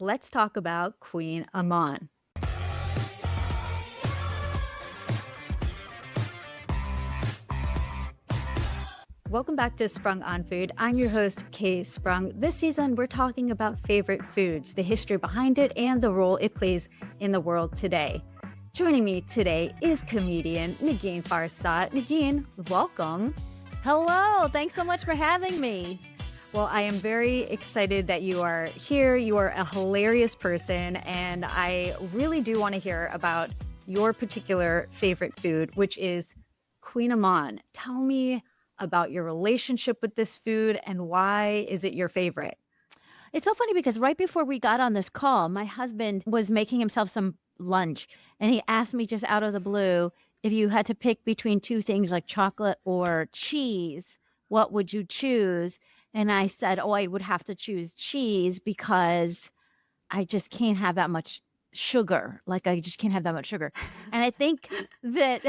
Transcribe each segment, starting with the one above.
let's talk about Kouign Amann. Welcome back to Sprung on Food. I'm your host, Kae Sprung. This season, we're talking about favorite foods, the history behind it, and the role it plays in the world today. Joining me today is comedian Negin Farsad. Negin, welcome. Hello, thanks so much for having me. Well, I am very excited that you are here. You are a hilarious person, and I really do want to hear about your particular favorite food, which is Kouign Amann. Tell me about your relationship with this food and why is it your favorite? It's so funny because right before we got on this call, my husband was making himself some lunch and he asked me just out of the blue, if you had to pick between two things like chocolate or cheese, what would you choose? And I said, oh, I would have to choose cheese because I just can't have that much sugar. Like I just can't have that much sugar. And I think that,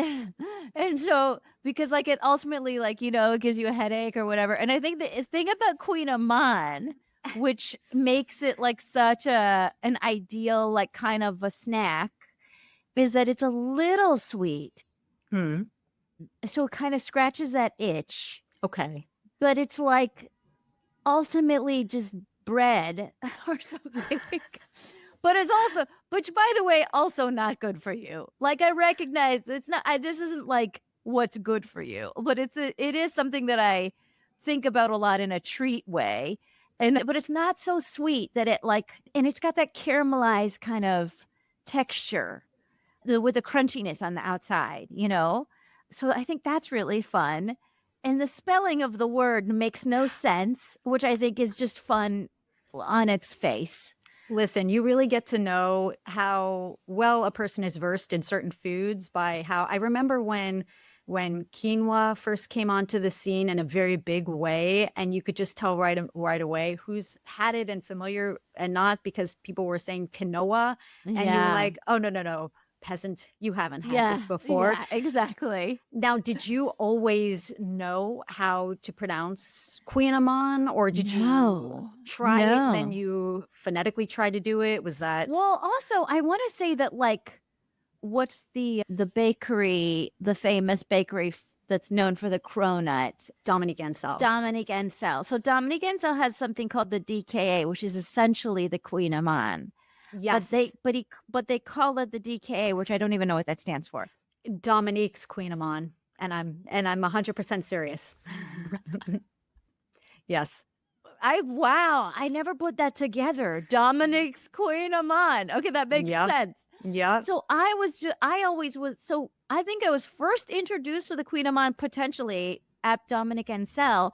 and so because like it ultimately like, it gives you a headache or whatever. And I think the thing about Kouign Amann, which makes it like such an ideal, like kind of a snack, is that it's a little sweet. So it kind of scratches that itch. Okay. But it's like ultimately just bread or something. But it's also, which by the way, also not good for you. Like I recognize it's not, this isn't like what's good for you, but it is something that I think about a lot in a treat way. But it's not so sweet that it like, and it's got that caramelized kind of texture with the crunchiness on the outside, So I think that's really fun. And the spelling of the word makes no sense, which I think is just fun on its face. Listen, you really get to know how well a person is versed in certain foods by how I remember when quinoa first came onto the scene in a very big way, and you could just tell right away who's had it and familiar and not, because people were saying quinoa and you were like, oh, no, peasant, you haven't had this before. Yeah, exactly. Now, did you always know how to pronounce Kouign Amann, or did you try it, then you phonetically tried to do it? Was that... Well, also, I want to say that, like, what's the bakery, the famous bakery that's known for the cronut? Dominique Ansel. Dominique Ansel. So Dominique Ansel has something called the DKA, which is essentially the Kouign Amann. Yes. But they call it the DKA, which I don't even know what that stands for. Dominique's Kouign Amann, and I'm 100% serious. Yes. I never put that together. Dominique's Kouign Amann. Okay, that makes sense. Yeah. So I think I was first introduced to the Kouign Amann potentially at Dominique Ansel.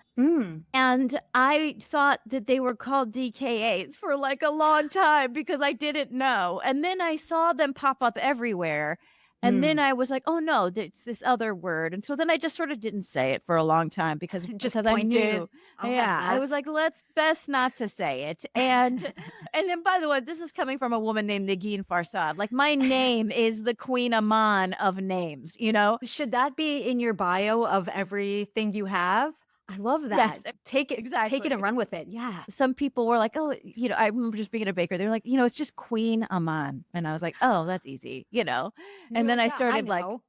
And I thought that they were called DKAs for like a long time because I didn't know. And then I saw them pop up everywhere. And then I was like, oh no, it's this other word. And so then I just sort of didn't say it for a long time because I knew. I was like, let's best not to say it. And then by the way, this is coming from a woman named Negin Farsad. Like my name is the Kouign Amann of names, Should that be in your bio of everything you have? I love that. Yes, take it and run with it. Yeah. Some people were like, oh, I remember just being a baker. They're like, it's just Kouign Amann. And I was like, oh, that's easy, And then I started duh.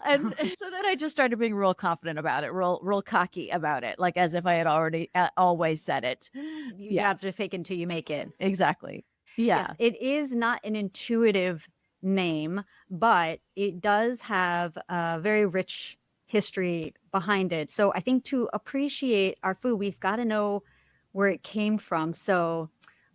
And so then I just started being real confident about it, real cocky about it, like as if I had already always said it. You have to fake it until you make it. Exactly. Yeah. Yes, it is not an intuitive name, but it does have a very rich history behind it. So I think to appreciate our food, we've got to know where it came from. So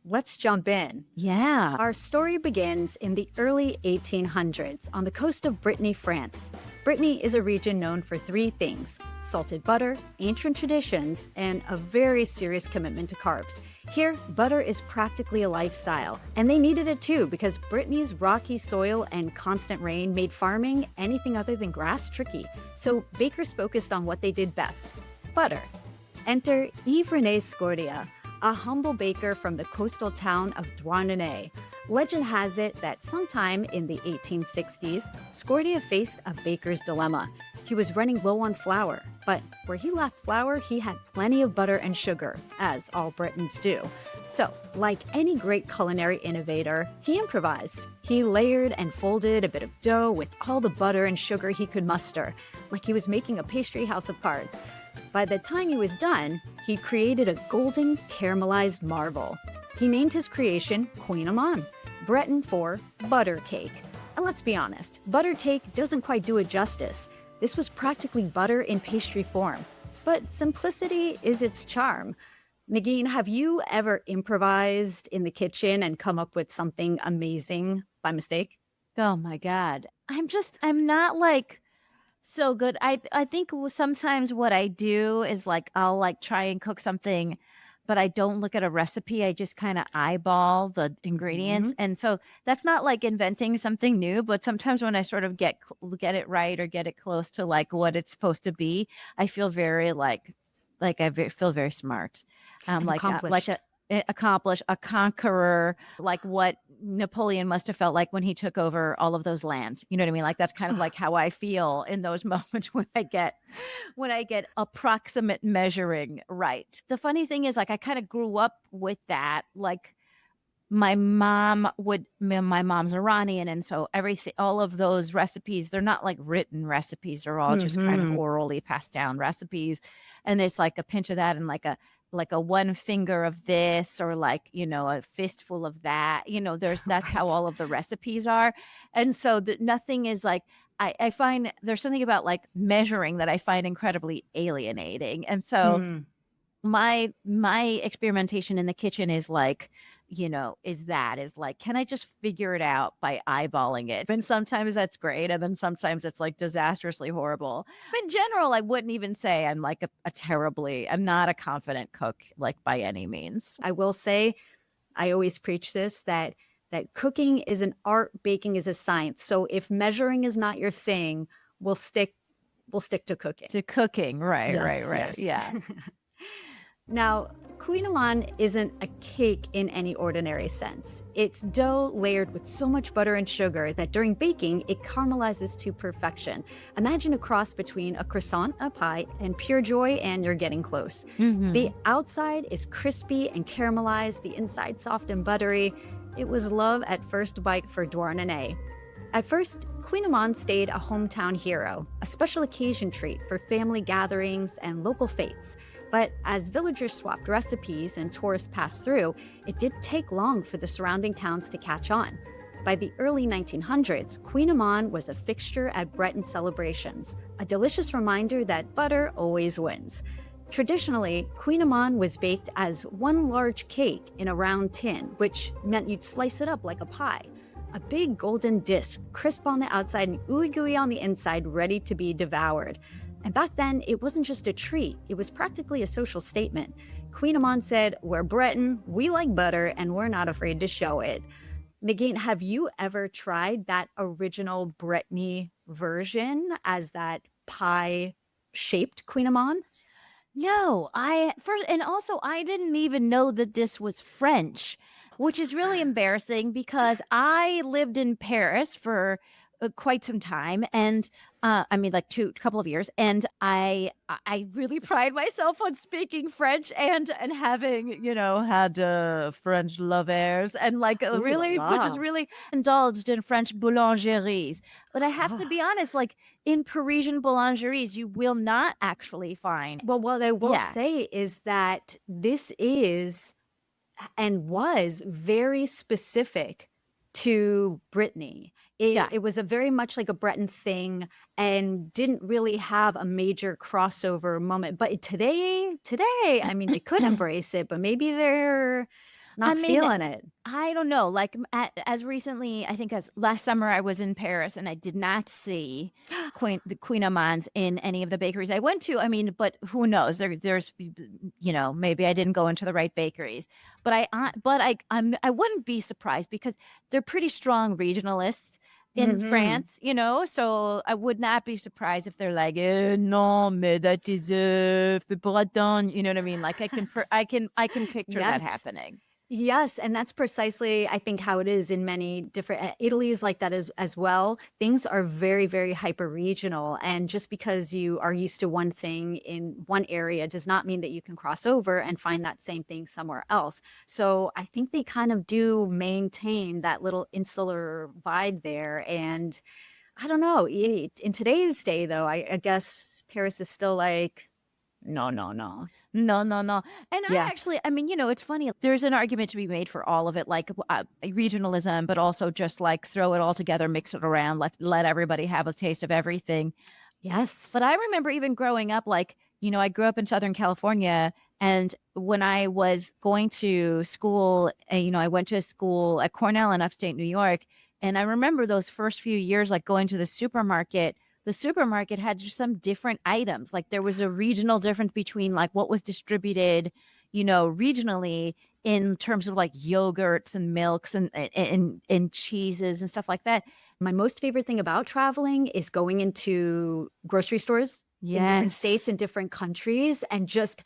let's jump in. Yeah. Our story begins in the early 1800s on the coast of Brittany, France. Brittany is a region known for three things: salted butter, ancient traditions, and a very serious commitment to carbs. Here, butter is practically a lifestyle, and they needed it too because Brittany's rocky soil and constant rain made farming anything other than grass tricky. So bakers focused on what they did best: butter. Enter Yves René Scordia, a humble baker from the coastal town of Douarnenez. Legend has it that sometime in the 1860s, Scordia faced a baker's dilemma. He was running low on flour, but where he lacked flour, he had plenty of butter and sugar, as all Britons do. So, like any great culinary innovator, he improvised. He layered and folded a bit of dough with all the butter and sugar he could muster, like he was making a pastry house of cards. By the time he was done, he'd created a golden caramelized marvel. He named his creation Kouign Amann, Breton for butter cake. And let's be honest, butter cake doesn't quite do it justice. This was practically butter in pastry form. But simplicity is its charm. Negin, have you ever improvised in the kitchen and come up with something amazing by mistake? Oh my God. I'm not like so good. I think sometimes what I do is like I'll like try and cook something, but I don't look at a recipe. I just kind of eyeball the ingredients. And so that's not like inventing something new, but sometimes when I sort of get it right or get it close to like what it's supposed to be, I feel very feel very smart. And accomplished. Accomplished, a conqueror, like what Napoleon must have felt like when he took over all of those lands. You know what I mean? Like that's kind of like how I feel in those moments when I get approximate measuring right. The funny thing is like I kind of grew up with that. Like my mom's Iranian, and so all of those recipes, they're not like written recipes, they're all just kind of orally passed down recipes, and it's like a pinch of that and like a one finger of this, or like, a fistful of that, that's how all of the recipes are. And so nothing is like, I find there's something about like measuring that I find incredibly alienating. And so my experimentation in the kitchen is like, is like, can I just figure it out by eyeballing it? And sometimes that's great. And then sometimes it's like disastrously horrible. But in general, I wouldn't even say I'm like I'm not a confident cook, like by any means. I will say, I always preach this, that cooking is an art, baking is a science. So if measuring is not your thing, we'll stick to cooking. To cooking, right, Yes, right. yes. Yeah. Now, Kouign Amann isn't a cake in any ordinary sense. It's dough layered with so much butter and sugar that during baking, it caramelizes to perfection. Imagine a cross between a croissant, a pie, and pure joy, and you're getting close. The outside is crispy and caramelized, the inside soft and buttery. It was love at first bite for Douarnenez. At first, Kouign Amann stayed a hometown hero, a special occasion treat for family gatherings and local fetes. But as villagers swapped recipes and tourists passed through, it didn't take long for the surrounding towns to catch on. By the early 1900s, Kouign Amann was a fixture at Breton celebrations, a delicious reminder that butter always wins. Traditionally, Kouign Amann was baked as one large cake in a round tin, which meant you'd slice it up like a pie. A big golden disc, crisp on the outside and ooey-gooey on the inside, ready to be devoured. And back then, it wasn't just a treat, it was practically a social statement. Kouign Amann said, "We're Breton, we like butter, and we're not afraid to show it." Negin, have you ever tried that original Brittany version as that pie-shaped Kouign Amann? No, I didn't even know that this was French, which is really embarrassing because I lived in Paris for quite some time, and like a couple of years, and I really pride myself on speaking French and having had French lovers and like really, which is really indulged in French boulangeries. But I have to be honest, like in Parisian boulangeries, you will not actually find. Well, what I will say is that this is and was very specific to Brittany. It was a very much like a Breton thing and didn't really have a major crossover moment. But today, I mean, they could embrace it, but maybe they're not feeling it. I don't know. Like as recently, I think as last summer, I was in Paris and I did not see the Kouign Amanns in any of the bakeries I went to. I mean, but who knows? There's maybe I didn't go into the right bakeries. But I wouldn't be surprised because they're pretty strong regionalists in France, so I would not be surprised if they're like, non, mais that is Breton, you know what I mean? Like I can picture that happening. Yes, and that's precisely, I think, how it is in many different Italy is like that as well. Things are very, very hyper regional, and just because you are used to one thing in one area does not mean that you can cross over and find that same thing somewhere else. So I think they kind of do maintain that little insular vibe there, and I don't know. In today's day, though, I guess Paris is still like, no, no, no. No, no, no. And Yeah. I mean, it's funny. There's an argument to be made for all of it, like regionalism, but also just like throw it all together, mix it around, let everybody have a taste of everything. Yes. But I remember even growing up, like, I grew up in Southern California. And when I was going to school, I went to school at Cornell in upstate New York. And I remember those first few years, like going to the supermarket. The supermarket had just some different items. Like there was a regional difference between like what was distributed, regionally in terms of like yogurts and milks and cheeses and stuff like that. My most favorite thing about traveling is going into grocery stores in different states, Yes. in different countries, and just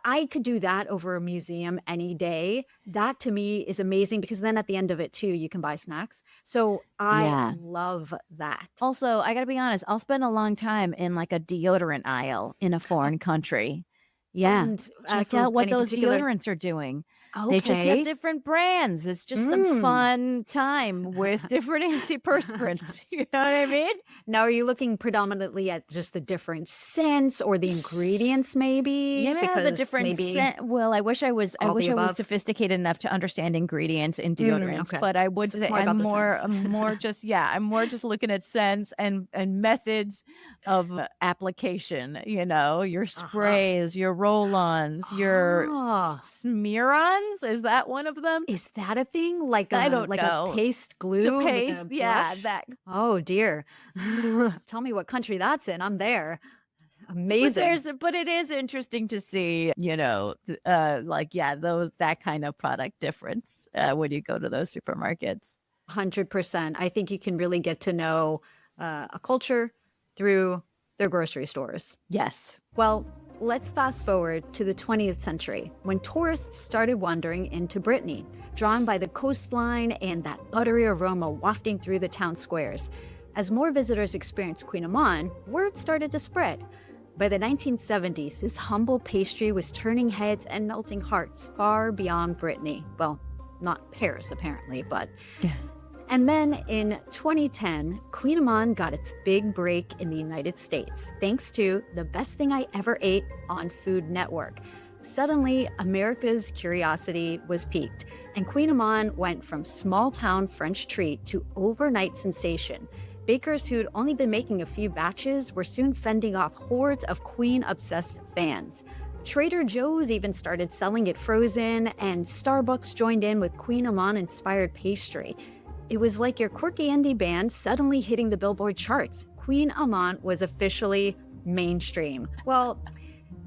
I could do that over a museum any day. That to me is amazing because then at the end of it too, you can buy snacks. So I Yeah. love that. Also, I gotta be honest, I'll spend a long time in like a deodorant aisle in a foreign country. Yeah. And Check for out what any those particular, deodorants are doing. They just have okay. different brands. It's just some Mm. fun time with different antiperspirants. You know what I mean? Now, are you looking predominantly at just the different scents or the ingredients, maybe? Yeah, the Because different maybe scent. Well, I all the wish I was above. sophisticated enough to understand ingredients in deodorants, Okay, but I would so it's say more about the sense. I'm more just looking at scents and methods of application, your Uh-huh. sprays, your roll-ons, your Ah, smear-ons. Is that one of them? is that a thing? I don't Like a know. paste The glue with paste, a yeah, brush? that. Oh dear. Tell me what country that's in. I'm there. But Amazing. it is interesting to see, like, yeah, that kind of product difference when you go to those supermarkets. 100%. I think you can really get to know a culture through their grocery stores. Yes. Well, let's fast forward to the 20th century when tourists started wandering into Brittany, drawn by the coastline and that buttery aroma wafting through the town squares. As more visitors experienced Kouign Amann, word started to spread. By the 1970s, this humble pastry was turning heads and melting hearts far beyond Brittany. Well, not Paris, apparently, but Yeah. and then in 2010, Kouign Amann got its big break in the United States, thanks to The Best Thing I Ever Ate on Food Network. Suddenly, America's curiosity was piqued, and Kouign Amann went from small town French treat to overnight sensation. Bakers who'd only been making a few batches were soon fending off hordes of Queen obsessed fans. Trader Joe's even started selling it frozen, and Starbucks joined in with Kouign Amann inspired pastry. It was like your quirky indie band suddenly hitting the Billboard charts. Kouign Amann was officially mainstream. Well,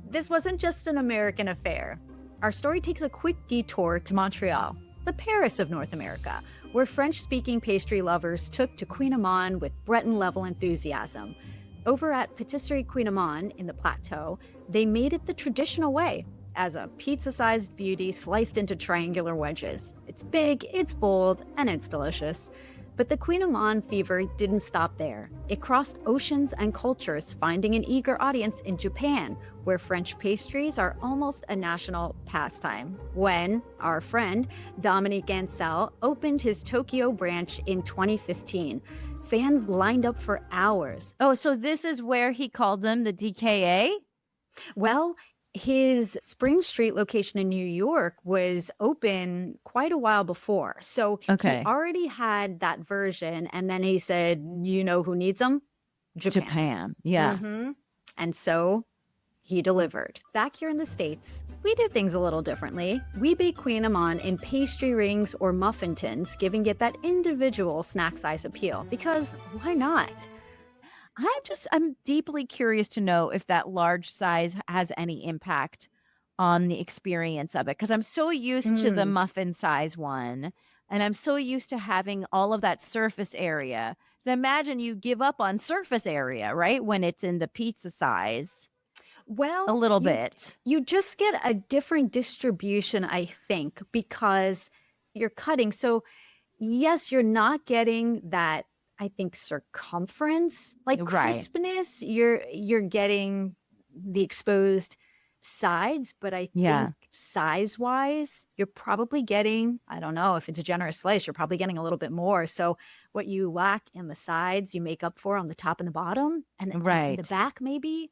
this wasn't just an American affair. Our story takes a quick detour to Montreal, the Paris of North America, where French-speaking pastry lovers took to Kouign Amann with Breton-level enthusiasm. Over at Patisserie Kouign Amann in the Plateau, they made it the traditional way, as a pizza-sized beauty sliced into triangular wedges. It's big, it's bold, and it's delicious. But the Kouign Amann fever didn't stop there. It crossed oceans and cultures, finding an eager audience in Japan, where French pastries are almost a national pastime. When our friend Dominique Ansel opened his Tokyo branch in 2015, fans lined up for hours. Oh, so this is where he called them the DKA? Well, his Spring Street location in New York was open quite a while before. So he Okay. already had that version. And then he said, you know who needs them? Japan. Japan. Yeah. And so he delivered. Back here in the States, we do things a little differently. We bake Kouign Amann in pastry rings or muffin tins, giving it that individual snack size appeal. Because why not? I'm deeply curious to know if that large size has any impact on the experience of it. Because I'm so used to the Mm. muffin size one, and I'm so used to having all of that surface area. So imagine you give up on surface area, right? When it's in the pizza size. Well, a little you bit. you just get a different distribution, I think, because you're cutting. So yes, you're not getting that, I think, circumference, like Right. crispness. You're getting the exposed sides, but I think Yeah. size-wise, you're probably getting, I don't know, if it's a generous slice, you're probably getting a little bit more. So what you lack in the sides, you make up for on the top and the bottom, and the Right. back maybe.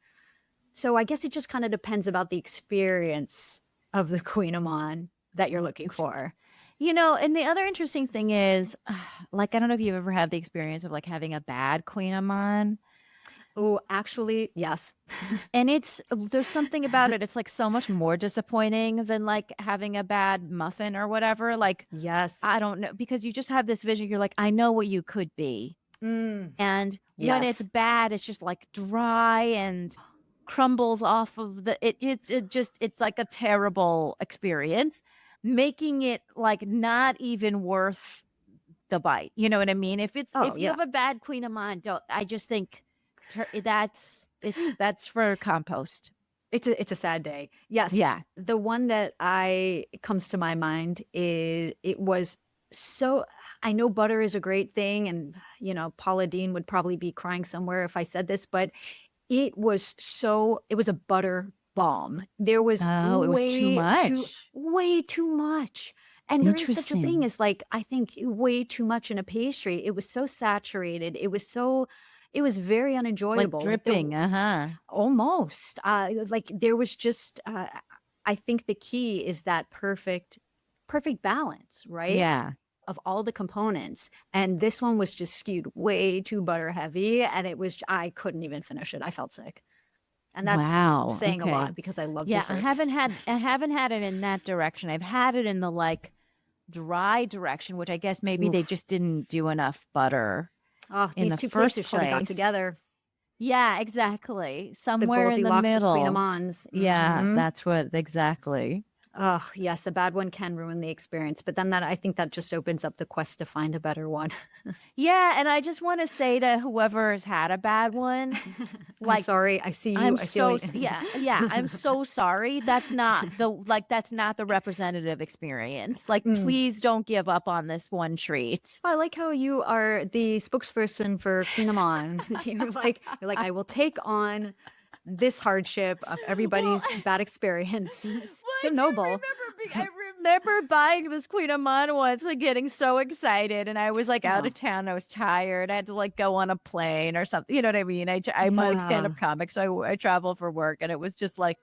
So I guess it just kind of depends about the experience of the Kouign Amann that you're looking for. And the other interesting thing is, like, I don't know if you've ever had the experience of like having a bad Queen Amman. Oh, actually, yes. And there's something about it. It's like so much more disappointing than like having a bad muffin or whatever. Like, Yes. I don't know, because you just have this vision. You're like, I know what you could be. Mm, And when it's yes. bad, it's just like dry and crumbles off of it's like a terrible experience, making it like not even worth the bite. You know what I mean? Oh, If you yeah. have a bad Queen of Mind, don't I just think that's for compost. It's a sad day. Yes. Yeah. The one that I comes to my mind is it was so I know butter is a great thing, and Paula Deen would probably be crying somewhere if I said this, but it was a butter bomb. There was Oh, it was too much. way too much. And there is such a thing Interesting. as, like, I think way too much in a pastry. It was so saturated. It was very Like unenjoyable. dripping. Uh-huh. Almost. Like there was just I think the key is that perfect balance, right? Yeah. Of all the components. And this one was just skewed way too butter heavy, and I couldn't even finish it. I felt sick. And that's Wow. saying a Okay. lot because I love Yeah, desserts. I haven't had it in that direction. I've had it in the like dry direction, which I guess maybe they Oof. just didn't do enough butter Oh, in these the two first places should have got place. together. Yeah, exactly. The Somewhere in the Goldilocks of Queen middle. Amanns. Yeah, Hmm. that's what exactly. Oh, yes, a bad one can ruin the experience, but then I think that just opens up the quest to find a better one. Yeah, and I just want to say to whoever has had a bad one, I'm like sorry. I see you. I feel you. yeah, I'm so sorry. That's not the representative experience. Like, Mm. please don't give up on this one treat. I like how you are the spokesperson for Queen Amon. You're like, I will take on this hardship of Well, everybody's bad experience. It's well, so noble. I remember buying this Queen Amann once and getting so excited, and I was like out Oh, of town. I was tired. I had to like go on a plane or something. You know what I mean? I'm a like stand yeah. up comic, so I travel for work, and it was like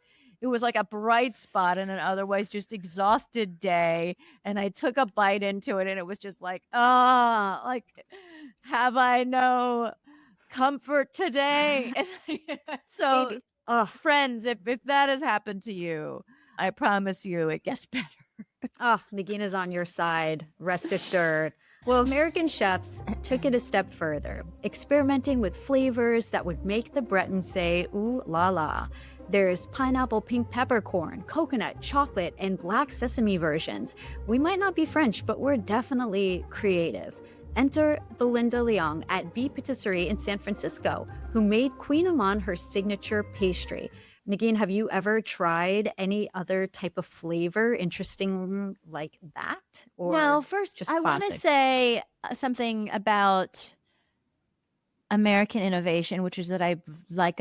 a bright spot in an otherwise just exhausted day. And I took a bite into it, and it was just like, like, have I no comfort today? So, Maybe. Oh, friends, if that has happened to you, I promise you it gets better. Nagina's on your side. Rest assured. Well, American chefs took it a step further, experimenting with flavors that would make the Bretons say, ooh la la. There's pineapple pink peppercorn, coconut, chocolate, and black sesame versions. We might not be French, but we're definitely creative. Enter Belinda Leong at B Patisserie in San Francisco, who made Queen Amman her signature pastry. Negin, have you ever tried any other type of flavor interesting like that? Well, Or first, just I want to classics? say something about American innovation, which is that I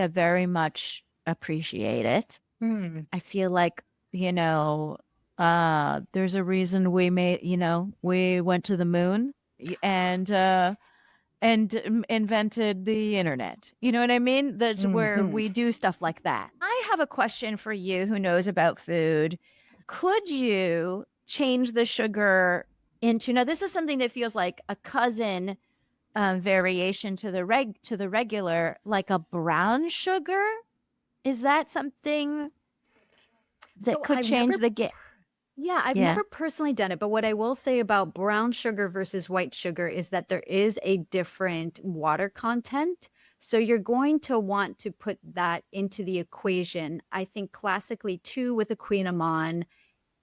very much appreciate it. Hmm. I feel like, there's a reason we went to the moon and invented the internet. You know what I mean? That's where Mhm. we do stuff like that. I have a question for you who knows about food. Could you change the sugar into, now this is something that feels like a cousin variation to the regular, like a brown sugar? Is that something that So could change the game? yeah, I've Yeah. never personally done it, but what I will say about brown sugar versus white sugar is that there is a different water content. So you're going to want to put that into the equation. I think classically too with the Queen Amman,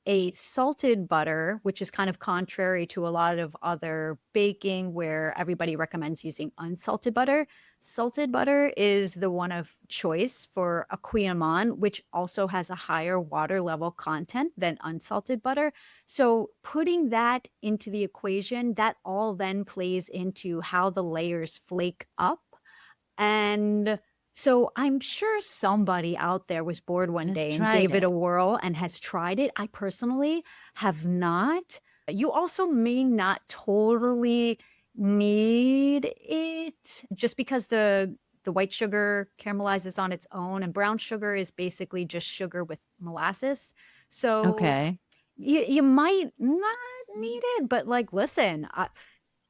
a salted butter, which is kind of contrary to a lot of other baking where everybody recommends using unsalted butter. Salted butter is the one of choice for a Kouign Amann, which also has a higher water level content than unsalted butter. So putting that into the equation, that all then plays into how the layers flake up. And so I'm sure somebody out there was bored one Has day and tried gave it it. a whirl and has tried it. I personally have not. You also may not totally need it just because the white sugar caramelizes on its own and brown sugar is basically just sugar with molasses. So Okay. you might not need it, but like, listen,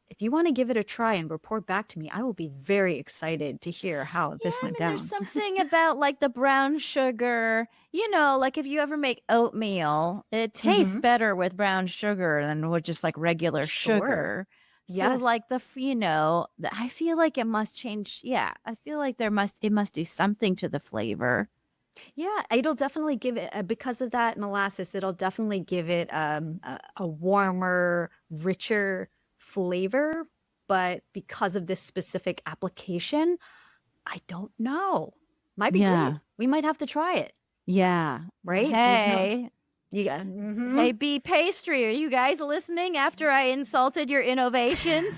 if you want to give it a try and report back to me, I will be very excited to hear how Yeah, this I went mean, there's down. something about like the brown sugar, like if you ever make oatmeal, it tastes Hmm. better with brown sugar than with just like regular Sure. sugar. So Yes. like I feel like it must change. Yeah, I feel like it must do something to the flavor. Yeah, it'll definitely give it, because of that molasses, it'll definitely give it a warmer, richer flavor. But because of this specific application, I don't know. Might be great. Yeah. We might have to try it, Yeah. Well, right? There's no, hey, you got, hey, B Pastry, are you guys listening after I insulted your innovations?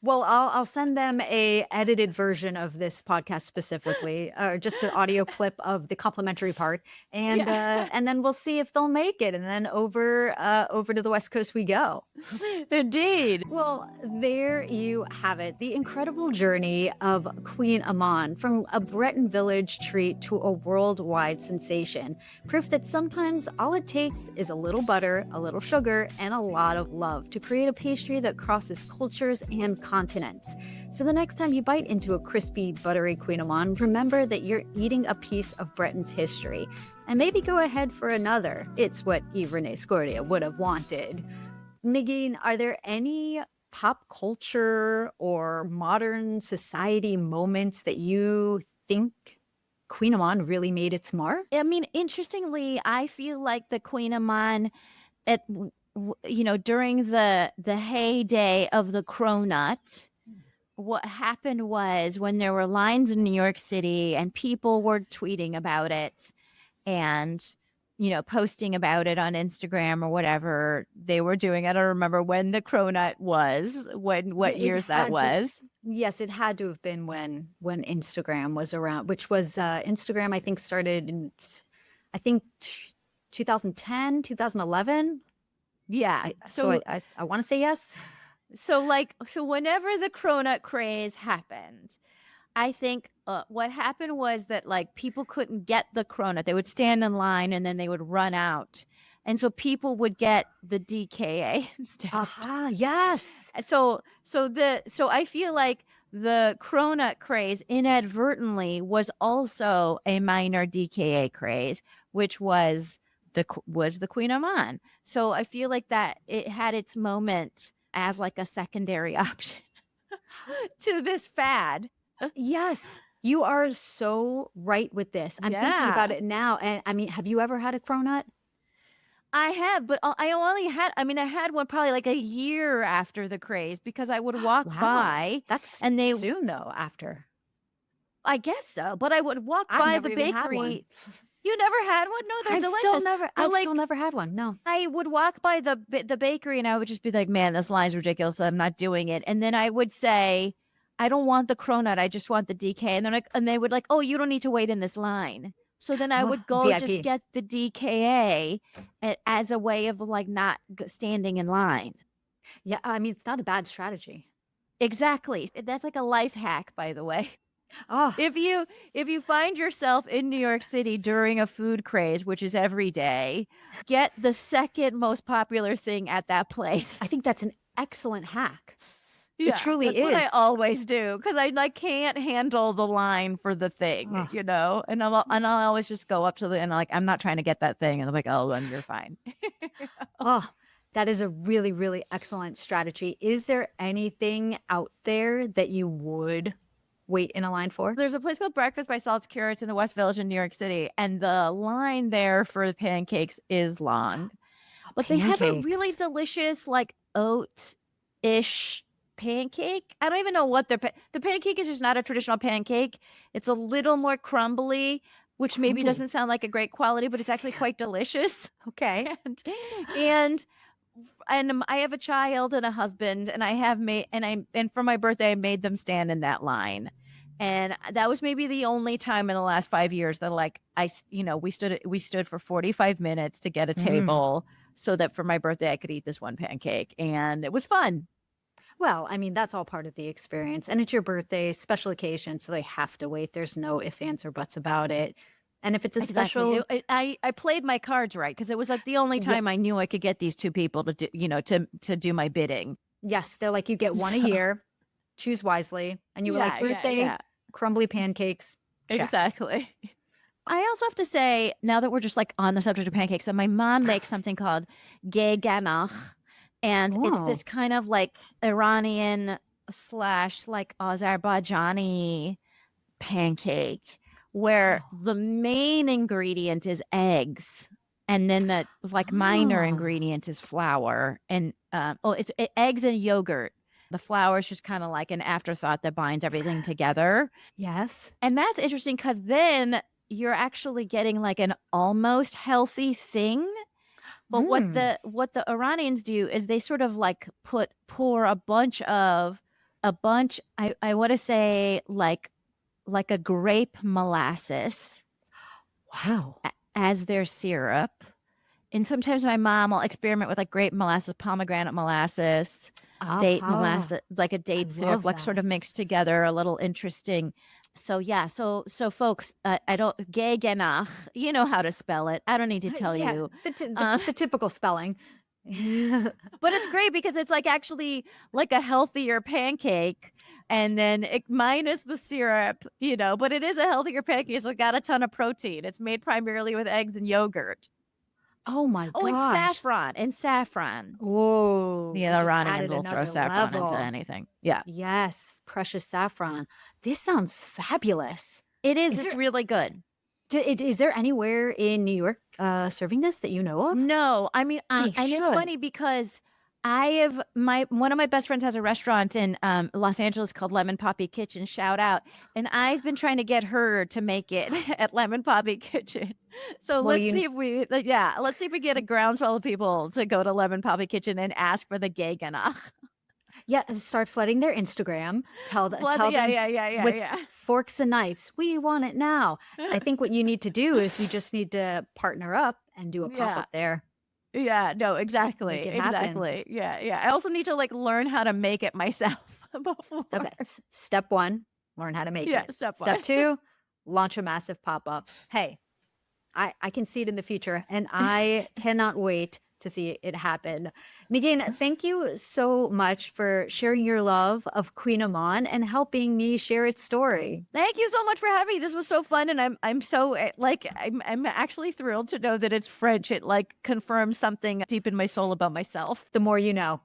Well, I'll send them a edited version of this podcast specifically, or just an audio clip of the complimentary part, Yeah. and then we'll see if they'll make it, and then over to the West Coast we go. Indeed. Well, there you have it. The incredible journey of Kouign Amann from a Breton village treat to a worldwide sensation. Proof that sometimes all it takes is a little butter, a little sugar, and a lot of love to create a pastry that crosses cultures and continents. So the next time you bite into a crispy, buttery Kouign Amann, remember that you're eating a piece of Breton's history. And maybe go ahead for another. It's what Yves René Scordia would have wanted. Negin, are there any pop culture or modern society moments that you think Kouign Amann really made its mark? I mean, interestingly, I feel like the Queen Amann at during the heyday of the cronut, what happened was when there were lines in New York City and people were tweeting about it and posting about it on Instagram or whatever they were doing. I don't remember when the cronut was, Yeah, what years that was. yes, it had to have been when Instagram was around, which was Instagram, I think started in, I think 2010, 2011. Yeah. So I want to say yes. So whenever the cronut craze happened, I think what happened was that like people couldn't get the cronut. They would stand in line and then they would run out. And so people would get the DKA instead. Aha, yes. So I feel like the cronut craze inadvertently was also a minor DKA craze, which was the Kouign Amann. So I feel like that it had its moment as like a secondary option to this fad. Yes, you are so right with this. I'm thinking about Yeah. it now, and I mean, have you ever had a cronut? I have, but I had one probably like a year after the craze because I would walk Wow, by that's and they, soon though. After I guess so, but I would walk I've by never the even had one. bakery. You never had one? No, they're delicious. But I've like, still never had one. No. I would walk by the bakery and I would just be like, man, this line's ridiculous. I'm not doing it. And then I would say, I don't want the cronut. I just want the DK. And they're like, and they would like, oh, you don't need to wait in this line. So then I would go just VIP. get the DKA as a way of like not standing in line. Yeah, I mean, it's not a bad strategy. Exactly. That's like a life hack, by the way. Oh, If you find yourself in New York City during a food craze, which is every day, get the second most popular thing at that place. I think that's an excellent hack. Yeah, It truly that's what I is. always do because I like can't handle the line for the thing, Oh. and I'll always just go up to and like I'm not trying to get that thing, and I'm like, oh, then you're fine. Oh, that is a really, really excellent strategy. Is there anything out there that you would wait in a line for? There's a place called Breakfast by Salt's Curates in the West Village in New York City, and the line there for the pancakes is long. But they have a really Pancakes. delicious, like, oat-ish pancake. I don't even know what the pancake is just not a traditional pancake. It's a little more crumbly, which maybe Crumbly. doesn't sound like a great quality, but it's actually quite delicious. Okay. And I have a child and a husband, and I have made and for my birthday I made them stand in that line. And that was maybe the only time in the last 5 years that like we stood for 45 minutes to get a Mm. table so that for my birthday I could eat this one pancake, and it was fun. Well, I mean, that's all part of the experience. And it's your birthday, special occasion, so they have to wait. There's no ifs, ands, or buts about it. And if it's a Exactly. special, I played my cards right because it was like the only yeah, time I knew I could get these two people to do, to do my bidding. yes, they're like, you get one a So, year, choose wisely. And you were like, yeah, birthday, crumbly pancakes, check. exactly. I also have to say, now that we're just like on the subject of pancakes, that my mom makes something called Kae Sprung, and it's Whoa. this kind of like Iranian slash like Azerbaijani pancake where Wow. the main ingredient is eggs, and then the like minor Ah, ingredient is flour and it's eggs and yogurt. The flour is just kind of like an afterthought that binds everything together. yes. And that's interesting because then you're actually getting like an almost healthy thing. But Mm. what the Iranians do is they sort of like pour a bunch I want to say like a grape molasses Wow. as their syrup. And sometimes my mom will experiment with like grape molasses, pomegranate molasses, date Aha. molasses, like a I date syrup, love like sort of that. mixed together, a little interesting. So yeah, so folks, I don't gegenach, you know how to spell it. I don't need to tell Yeah, you. the, Uh, the typical spelling. but it's great because it's like actually like a healthier pancake, and then minus the syrup, but it is a healthier pancake. It's got a ton of protein. It's made primarily with eggs and yogurt. Oh my Oh, and gosh. saffron. Whoa, Yeah, we the just Iranians added will throw another saffron into level. anything. Yeah, Yes, precious saffron. This sounds fabulous. it is. Is It's there really good. is there anywhere in New York serving this that you know of? No, I mean, They and it's should. funny because I have one of my best friends has a restaurant in Los Angeles called Lemon Poppy Kitchen. Shout out! And I've been trying to get her to make it at Lemon Poppy Kitchen. So Well, let's see if we get a groundswell of people to go to Lemon Poppy Kitchen and ask for the Gegenach. yeah, start flooding their Instagram. Tell Yeah, them yeah, yeah, yeah, with yeah. forks and knives. We want it now. I think what you need to do is you just need to partner up and do a pop Yeah. up there. Yeah, no, Make exactly. it happen. Exactly. Yeah, yeah. I also need to like learn how to make it myself before. Okay. Step one, learn how to make Yeah, it. step Step one. two, launch a massive pop up. Hey, I can see it in the future and I cannot wait to see it happen. Negin, thank you so much for sharing your love of Kouign Amann and helping me share its story. Thank you so much for having me. This was so fun, and I'm so like I'm actually thrilled to know that it's French. It like confirms something deep in my soul about myself. The more you know.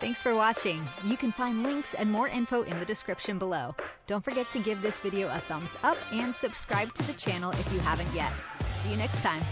Thanks for watching. You can find links and more info in the description below. Don't forget to give this video a thumbs up and subscribe to the channel if you haven't yet. See you next time.